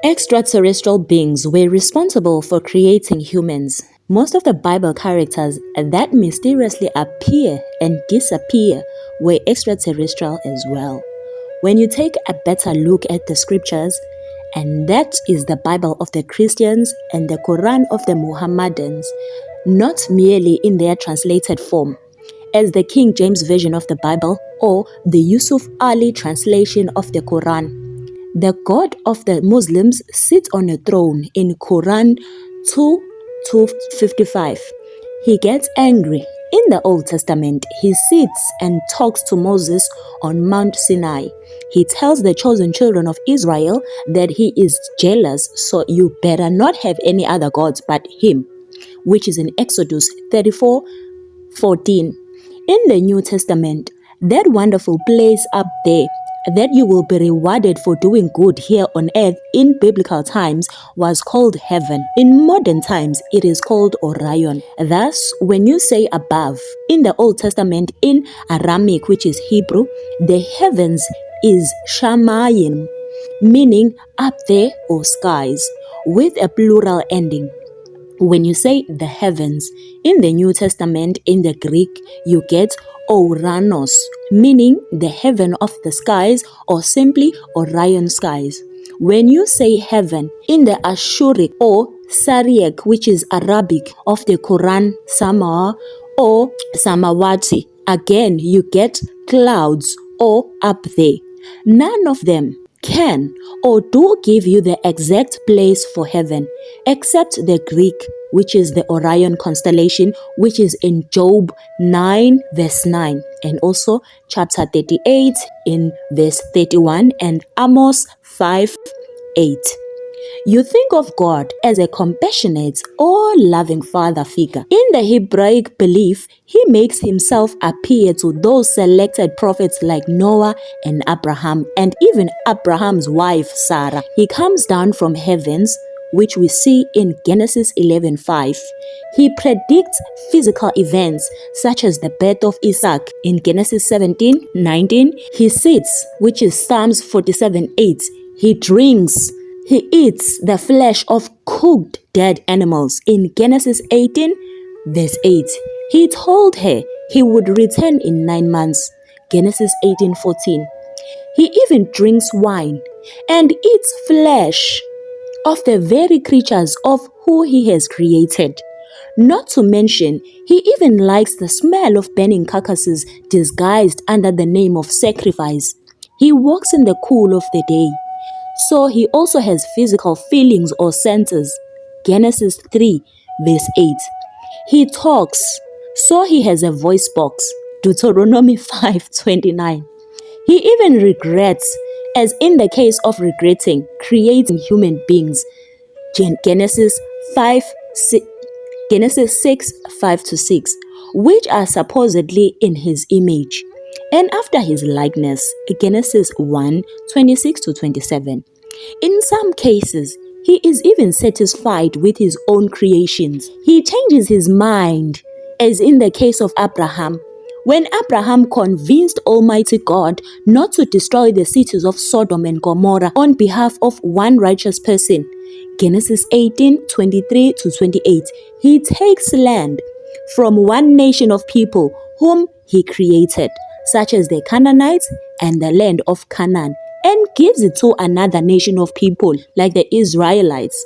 Extraterrestrial beings were responsible for creating humans. Most of the Bible characters that mysteriously appear and disappear were extraterrestrial as well. When you take a better look at the scriptures, and that is the Bible of the Christians and the Quran of the Muhammadans, not merely in their translated form, as the King James Version of the Bible or the Yusuf Ali translation of the Quran. The God of the Muslims sits on a throne in Quran 2:255. He gets angry. In the Old Testament, he sits and talks to Moses on Mount Sinai. He tells the chosen children of Israel that he is jealous, so you better not have any other gods but him, which is in Exodus 34:14. In the New Testament, that wonderful place up there that you will be rewarded for doing good here on earth in biblical times was called heaven. In modern times, it is called Orion. Thus, when you say above, in the Old Testament, in Aramaic, which is Hebrew, the heavens is Shamayim, meaning up there or skies, with a plural ending. When you say the heavens, in the New Testament, in the Greek, you get Ouranos, meaning the heaven of the skies or simply Orion skies. When you say heaven, in the Ashuric or Syriac, which is Arabic of the Quran, Sama or Samawati, again you get clouds or up there. None of them can or do give you the exact place for heaven, except the Greek, which is the Orion constellation, which is in Job 9 verse 9, and also chapter 38 in verse 31 and Amos 5:8. You think of God as a compassionate or loving father figure. In the Hebraic belief, he makes himself appear to those selected prophets like Noah and Abraham, and even Abraham's wife Sarah. He comes down from heavens, which we see in Genesis 11:5. He predicts physical events such as the birth of Isaac in Genesis 17:19. He sits, which is Psalms 47:8. He drinks. He eats the flesh of cooked dead animals in Genesis 18 verse 8. He told her he would return in 9 months, Genesis 18:14. He even drinks wine and eats flesh of the very creatures of who he has created. Not to mention, he even likes the smell of burning carcasses disguised under the name of sacrifice. He walks in the cool of the day. So he also has physical feelings or senses. Genesis 3 verse 8. He talks, so he has a voice box. Deuteronomy 5:29. He even regrets, as in the case of regretting creating human beings. Genesis 6:5-6, which are supposedly in his image and after his likeness, Genesis 1:26-27. In some cases, he is even satisfied with his own creations. He changes his mind, as in the case of Abraham. When Abraham convinced Almighty God not to destroy the cities of Sodom and Gomorrah on behalf of one righteous person, Genesis 18:23-28, he takes land from one nation of people whom he created, such as the Canaanites and the land of Canaan, and gives it to another nation of people like the Israelites.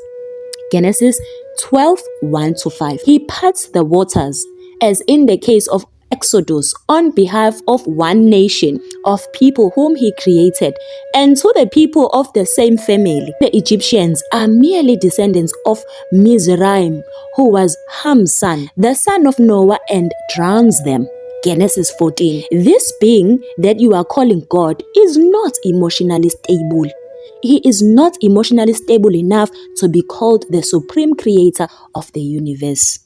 Genesis 12:1-5. He parts the waters, as in the case of Exodus, on behalf of one nation of people whom he created, and to the people of the same family. The Egyptians are merely descendants of Mizraim, who was Ham's son, the son of Noah, and drowns them. Genesis 14. This being that you are calling God is not emotionally stable. He is not emotionally stable enough to be called the supreme creator of the universe.